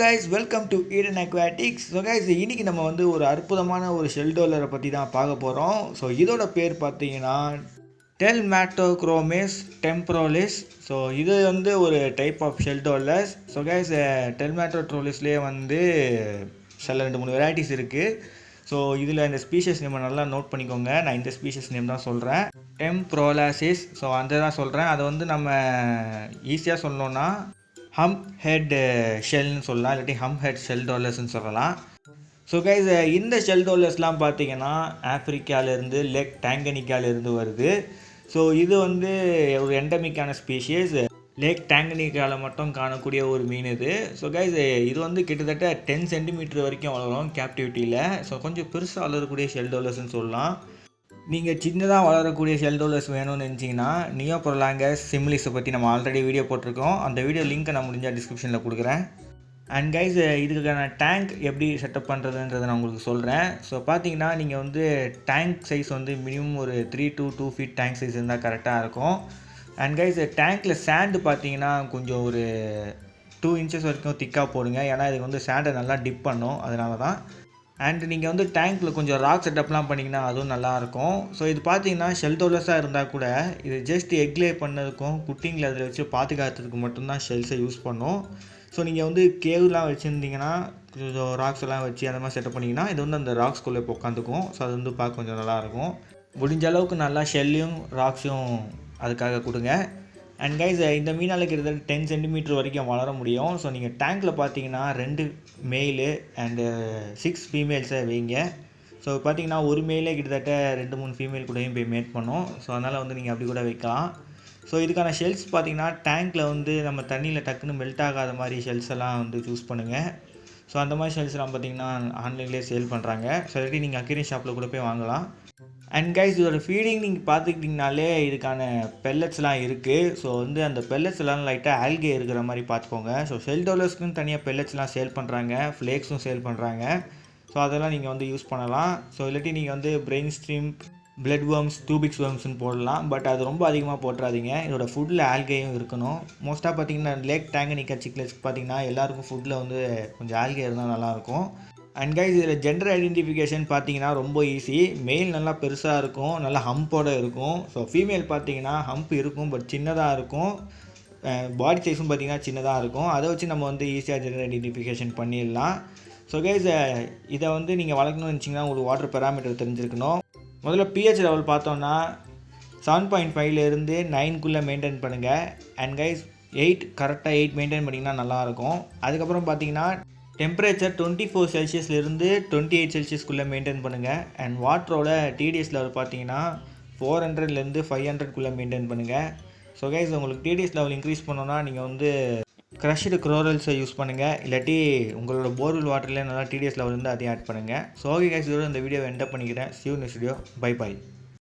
guys, welcome to Eden Aquatics. So guys, இன்னைக்கு நம்ம வந்து ஒரு அற்புதமான ஒரு ஷெல் டோலரை பற்றி தான் பார்க்க போகிறோம். ஸோ இதோட பேர் பார்த்தீங்கன்னா டெல்மேட்டோக்ரோமிஸ் டெம்பரோலிஸ். ஸோ இது வந்து ஒரு type of shell dollars. So guys, டெல்மேட்டோட்ரோலிஸ்லேயே வந்து சில 2-3 வெரைட்டிஸ் இருக்குது. ஸோ இதில் இந்த ஸ்பீஷஸ் நேம் நல்லா நோட் பண்ணிக்கோங்க. நான் இந்த ஸ்பீஷஸ் நேம் தான் சொல்கிறேன், டெம்ப்ரோலாசிஸ். ஸோ அந்த தான் சொல்கிறேன். அதை வந்து நம்ம ஈஸியாக சொல்லணுன்னா ஹம்ப் ஹெட் ஷெல்னு சொல்லலாம், இல்லாட்டி ஹம்ப் ஹெட் ஷெல் டோலர்ஸ்ன்னு சொல்லலாம். ஸோ கைஸ், இந்த ஷெல் டோலர்ஸ்லாம் பார்த்தீங்கன்னா ஆஃப்ரிக்காவிலேருந்து லேக் டேங்கனிக்காவிலேருந்து வருது. ஸோ இது வந்து ஒரு எண்டமிக்கான ஸ்பீஷியஸ், லேக் டேங்கனிக்காவில் மட்டும் காணக்கூடிய ஒரு மீன் இது. ஸோ கைஸ், இது வந்து கிட்டத்தட்ட 10 சென்டிமீட்டர் வரைக்கும் வளரும் கேப்டிவிட்டியில். ஸோ கொஞ்சம் பெருசாக வளரக்கூடிய ஷெல் டோலர்ஸ்ன்னு சொல்லலாம். நீங்கள் சின்னதாக வளரக்கூடிய ஷெல் டோலர்ஸ் வேணும்னு நினச்சிங்கன்னா நியோப்ரோலாங்கஸ் சிமிலிஸை பற்றி நம்ம ஆல்ரெடி வீடியோ போட்டிருக்கோம். அந்த வீடியோ லிங்க்கை நான் முடிஞ்சால் டிஸ்கிரிப்ஷனில் கொடுக்குறேன். அண்ட் கைஸ், இதுக்கான டேங்க் எப்படி செட்டப் பண்ணுறதுன்றதை நான் உங்களுக்கு சொல்கிறேன். ஸோ பார்த்தீங்கன்னா நீங்கள் வந்து டேங்க் சைஸ் வந்து மினிமம் ஒரு 3 to 2 feet டேங்க் சைஸ் இருந்தால் கரெக்டாக இருக்கும். அண்ட் கைஸ், டேங்க்கில் சேண்டு பார்த்தீங்கன்னா கொஞ்சம் ஒரு 2 inches வரைக்கும் திக்காக போடுங்க. ஏன்னா இதுக்கு வந்து சேண்டை நல்லா டிப் பண்ணும், அதனால தான். அண்ட் நீங்கள் வந்து டேங்க்கில் கொஞ்சம் ராக் செட்டப்லாம் பண்ணிங்கன்னா அதுவும் நல்லாயிருக்கும். ஸோ இது பார்த்தீங்கன்னா ஷெல் டோலர்ஸாக இருந்தால் கூட இது ஜஸ்ட் எக்லே பண்ணதுக்கும் குட்டிங்கில் அதில் வச்சு பாதுகாக்கிறதுக்கு மட்டும்தான் ஷெல்ஸை யூஸ் பண்ணும். ஸோ நீங்கள் வந்து கேவ்லாம் வச்சுருந்தீங்கன்னா கொஞ்சம் ராக்ஸ் எல்லாம் வச்சு அந்த மாதிரி செட்டப் பண்ணிங்கன்னா இது வந்து அந்த ராக்ஸ்குள்ளே இப்போ உட்காந்துக்கும். ஸோ அது வந்து பார்க்க கொஞ்சம் நல்லாயிருக்கும். முடிஞ்ச அளவுக்கு நல்லா ஷெல்லையும் ராக்ஸையும் அதுக்காக கொடுங்க. அண்ட் கைஸ், இந்த மீனால் கிட்டத்தட்ட 10 சென்டிமீட்டர் வரைக்கும் வளர முடியும். ஸோ நீங்கள் டேங்க்கில் பார்த்தீங்கன்னா 2 மேலு அண்டு 6 ஃபீமேல்ஸை வைங்க. ஸோ பார்த்தீங்கன்னா ஒரு மேலே கிட்டத்தட்ட 2-3 ஃபீமேல் கூடயும் போய் மேட் பண்ணும். ஸோ அதனால் வந்து நீங்கள் அப்படி கூட வைக்கலாம். ஸோ இதுக்கான ஷெல்ஸ் பார்த்தீங்கன்னா டேங்க்கில் வந்து நம்ம தண்ணியில் டக்குன்னு மெல்ட் ஆகாத மாதிரி ஷெல்ஸ் எல்லாம் வந்து சூஸ் பண்ணுங்கள். ஸோ அந்த மாதிரி ஷெல்ஸ்லாம் பார்த்தீங்கன்னா ஆன்லைன்லேயே சேல் பண்ணுறாங்க. ஸோ இல்லாட்டி நீங்கள் அக்வேரியம் ஷாப்பில் கூட போய் வாங்கலாம். அண்ட் கைஸ், இதோட ஃபீடிங் நீங்கள் பார்த்துக்கிட்டிங்கனாலே இதுக்கான பெல்லட்ஸ்லாம் இருக்குது. ஸோ வந்து அந்த பெல்லட்ஸ் எல்லாம் லைட்டாக ஆல்கே இருக்கிற மாதிரி பார்த்துக்கோங்க. ஸோ ஷெல் டோலர்ஸ்க்குன்னு தனியாக பெல்லட்ஸ்லாம் சேல் பண்ணுறாங்க, ஃப்ளேக்ஸும் சேல் பண்ணுறாங்க. ஸோ அதெல்லாம் நீங்கள் வந்து யூஸ் பண்ணலாம். ஸோ இல்லாட்டி நீங்கள் வந்து பிரெயின் ஸ்ட்ரீம், பிளட் வேர்ம்ஸ், டூபிக்ஸ் வேர்ம்ஸ்னு போடலாம். பட் அது ரொம்ப அதிகமாக போட்டுறாதீங்க. இதோட ஃபுட்டில் ஆல்கேயும் இருக்கணும். மோஸ்ட்டாக பார்த்தீங்கன்னா லேக் டேங்கனிக்கா சிக்லெட்ஸ்க்கு பார்த்தீங்கன்னா எல்லாருக்கும் ஃபுட்டில் வந்து கொஞ்சம் ஆல்கே இருந்தால் நல்லாயிருக்கும். அண்ட் கைஸ், இதில் ஜெண்டர் ஐடென்டிஃபிகேஷன் பார்த்தீங்கன்னா ரொம்ப ஈஸி. மெயில் நல்லா பெருசாக இருக்கும், நல்லா ஹம்போடு இருக்கும். ஸோ ஃபீமேல் பார்த்தீங்கன்னா ஹம்ப் இருக்கும், பட் சின்னதாக இருக்கும். பாடி சைஸும் பார்த்தீங்கன்னா சின்னதாக இருக்கும். அதை வச்சு நம்ம வந்து ஈஸியாக ஜெண்டர் ஐடென்டிஃபிகேஷன் பண்ணிடலாம். ஸோ கைஸ், இதை வந்து நீங்கள் வளர்க்கணும்னு வச்சிங்கன்னா உங்களுக்கு வாட்டர் பெராமீட்டர் தெரிஞ்சிருக்கணும். முதல்ல pH லெவல் பார்த்தோன்னா 7.5லேருந்து 9க்குள்ளே மெயின்டைன் பண்ணுங்கள். அண்ட் கைஸ், 8 கரெக்டாக 8 மெயின்டைன் பண்ணிங்கன்னா நல்லாயிருக்கும். அதுக்கப்புறம் பார்த்தீங்கன்னா டெம்பரேச்சர் 24 செல்சியஸ்லேருந்து 28 செல்சியஸ்க்குள்ளே மெயின்டைன் பண்ணுங்கள். அண்ட் வாட்டரோட டிடிஎஸ் லெவல் பார்த்தீங்கன்னா 400லேருந்து 500க்குள்ளே மெயின்டைன் பண்ணுங்கள். ஸோ கைஸ், உங்களுக்கு டிடிஎஸ் லெவல் இன்க்ரீஸ் பண்ணோன்னா நீங்கள் வந்து க்ரஷ்டு குரோரல்ஸை யூஸ் பண்ணுங்கள், இல்லாட்டி உங்களோட போர்வெல் வாட்டர்லேயே நல்லா டிடிஎஸ் லெவல் வந்து அதையும் ஆட் பண்ணுங்கள். ஸோ ஓகே கைஸ், இதோட இந்த வீடியோவை எண்ட் பண்ணிக்கிறேன். See you next video. Bye bye.